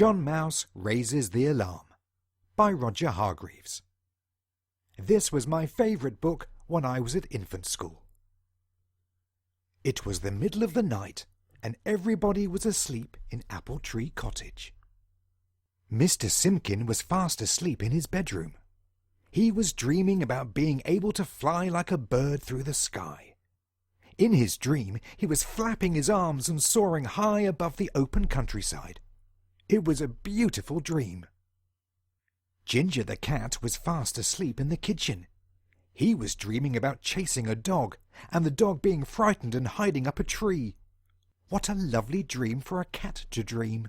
John Mouse Raises the Alarm by Roger Hargreaves. This was my favourite book when I was at infant school. It was the middle of the night, and everybody was asleep in Apple Tree Cottage. Mr. Simpkin was fast asleep in his bedroom. He was dreaming about being able to fly like a bird through the sky. In his dream, he was flapping his arms and soaring high above the open countryside. It was a beautiful dream. Ginger the cat was fast asleep in the kitchen. He was dreaming about chasing a dog, and the dog being frightened and hiding up a tree. What a lovely dream for a cat to dream!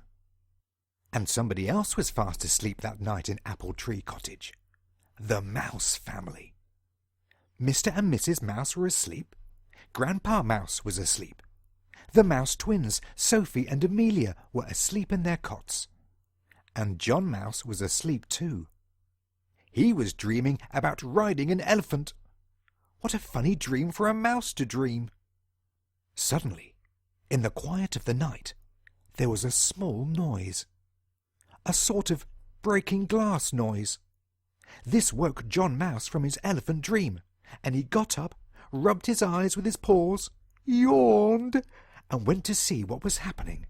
And somebody else was fast asleep that night in Apple Tree Cottage. The Mouse family. Mr. and Mrs. Mouse were asleep. Grandpa Mouse was asleep. The Mouse twins, Sophie and Amelia, were asleep in their cots. And John Mouse was asleep too. He was dreaming about riding an elephant. What a funny dream for a mouse to dream! Suddenly, in the quiet of the night, there was a small noise. A sort of breaking glass noise. This woke John Mouse from his elephant dream, and he got up, rubbed his eyes with his paws, yawned, and went to see what was happening.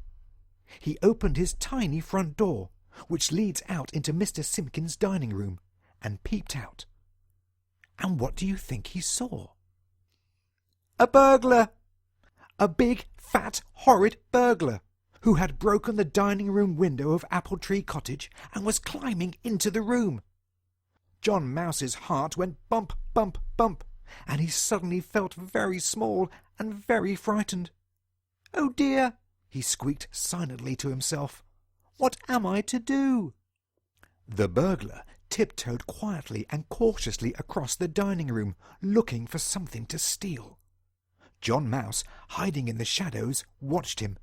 He opened his tiny front door, which leads out into Mr. Simpkin's dining room, and peeped out. And what do you think he saw? A burglar! A big, fat, horrid burglar, who had broken the dining room window of Apple Tree Cottage and was climbing into the room. John Mouse's heart went bump, bump, bump, and he suddenly felt very small and very frightened. "Oh dear," he squeaked silently to himself. "What am I to do?" The burglar tiptoed quietly and cautiously across the dining room, looking for something to steal. John Mouse, hiding in the shadows, watched him.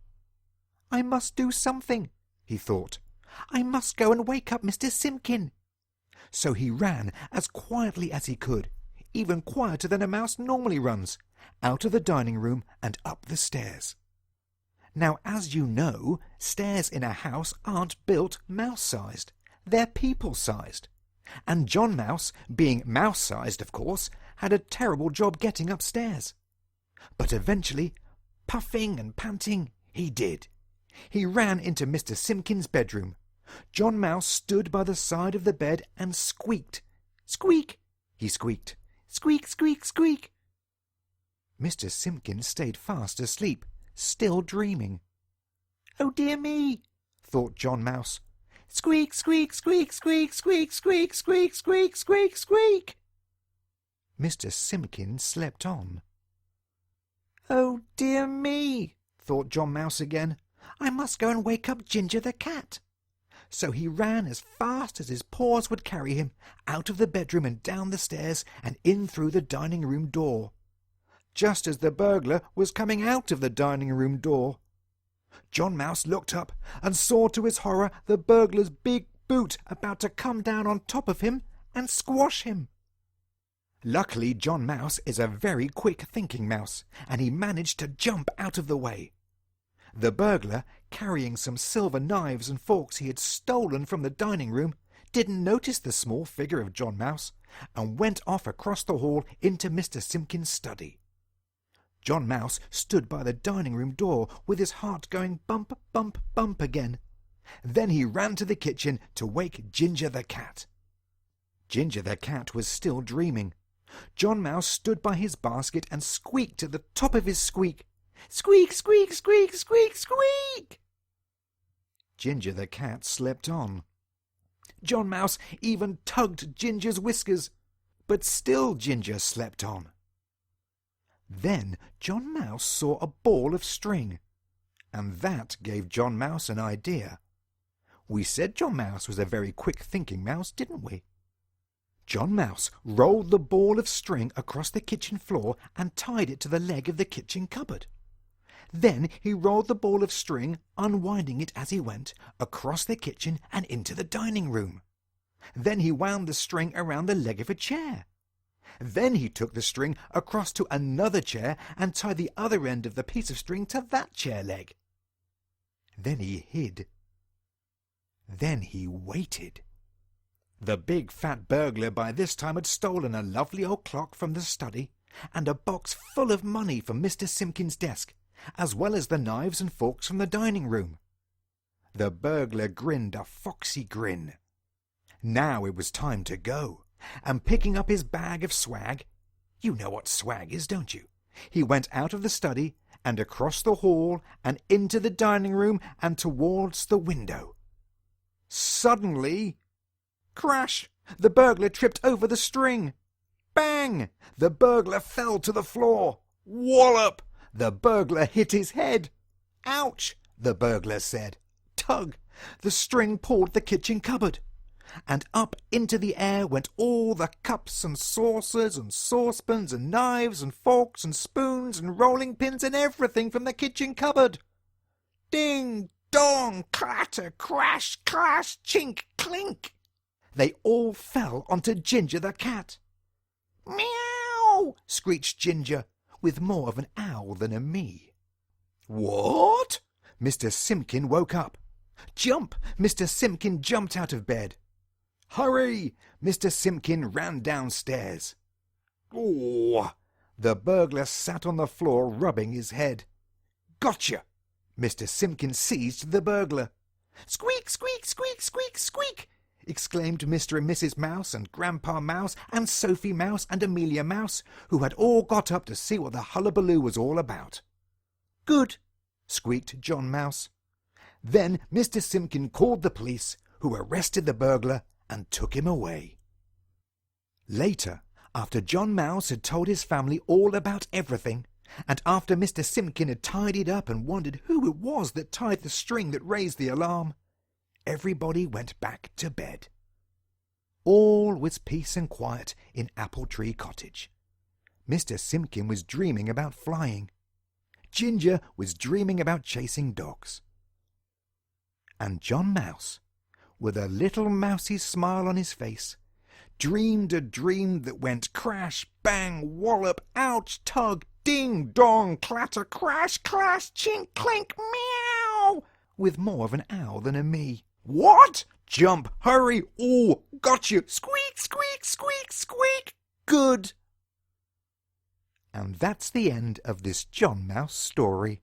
"I must do something," he thought. "I must go and wake up Mr. Simpkin." So he ran as quietly as he could, even quieter than a mouse normally runs, out of the dining room and up the stairs. Now, as you know, stairs in a house aren't built mouse-sized. They're people-sized. And John Mouse, being mouse-sized, of course, had a terrible job getting upstairs. But eventually, puffing and panting, he did. He ran into Mr. Simpkin's bedroom. John Mouse stood by the side of the bed and squeaked. "Squeak!" he squeaked. "Squeak, squeak, squeak!" Mr. Simpkin stayed fast asleep, still dreaming. "Oh dear me," thought John Mouse. "Squeak, squeak, squeak, squeak, squeak, squeak, squeak, squeak, squeak, squeak!" Mr. Simpkin slept on. "Oh dear me," thought John Mouse again. "I must go and wake up Ginger the cat." So he ran as fast as his paws would carry him, out of the bedroom and down the stairs and in through the dining room door. Just as the burglar was coming out of the dining room door, John Mouse looked up and saw to his horror the burglar's big boot about to come down on top of him and squash him. Luckily, John Mouse is a very quick-thinking mouse, and he managed to jump out of the way. The burglar, carrying some silver knives and forks he had stolen from the dining room, didn't notice the small figure of John Mouse, and went off across the hall into Mr. Simpkin's study. John Mouse stood by the dining room door with his heart going bump, bump, bump again. Then he ran to the kitchen to wake Ginger the cat. Ginger the cat was still dreaming. John Mouse stood by his basket and squeaked at the top of his squeak. "Squeak, squeak, squeak, squeak, squeak!" Ginger the cat slept on. John Mouse even tugged Ginger's whiskers, but still Ginger slept on. Then John Mouse saw a ball of string, and that gave John Mouse an idea. We said John Mouse was a very quick-thinking mouse, didn't we? John Mouse rolled the ball of string across the kitchen floor and tied it to the leg of the kitchen cupboard. Then he rolled the ball of string, unwinding it as he went, across the kitchen and into the dining room. Then he wound the string around the leg of a chair. Then he took the string across to another chair and tied the other end of the piece of string to that chair leg. Then he hid. Then he waited. The big fat burglar by this time had stolen a lovely old clock from the study and a box full of money from Mr. Simpkin's desk, as well as the knives and forks from the dining room. The burglar grinned a foxy grin. Now it was time to go, and picking up his bag of swag, you know what swag is, don't you? He went out of the study and across the hall and into the dining room and towards the window. Suddenly, crash! The burglar tripped over the string. Bang! The burglar fell to the floor. Wallop! The burglar hit his head. Ouch! The burglar said. Tug! The string pulled the kitchen cupboard, and up into the air went all the cups and saucers and saucepans and knives and forks and spoons and rolling pins and everything from the kitchen cupboard. Ding, dong, clatter, crash, clash, chink, clink. They all fell onto Ginger the cat. Meow! Screeched Ginger, with more of an owl than a me. What? Mr. Simpkin woke up. Jump! Mr. Simpkin jumped out of bed. Hurry! Mr. Simpkin ran downstairs. Oh! The burglar sat on the floor rubbing his head. Gotcha! Mr. Simpkin seized the burglar. Squeak, squeak, squeak, squeak, squeak! Exclaimed Mr. and Mrs. Mouse and Grandpa Mouse and Sophie Mouse and Amelia Mouse, who had all got up to see what the hullabaloo was all about. Good! Squeaked John Mouse. Then Mr. Simpkin called the police, who arrested the burglar and took him away. Later, after John Mouse had told his family all about everything, and after Mr. Simpkin had tidied up and wondered who it was that tied the string that raised the alarm, everybody went back to bed. All was peace and quiet in Apple Tree Cottage. Mr. Simpkin was dreaming about flying. Ginger was dreaming about chasing dogs. And John Mouse, with a little mousy smile on his face, dreamed a dream that went crash, bang, wallop, ouch, tug, ding, dong, clatter, crash, clash, chink, clink, meow, with more of an owl than a me. What? Jump, hurry, ooh, got you, squeak, squeak, squeak, squeak, good. And that's the end of this John Mouse story.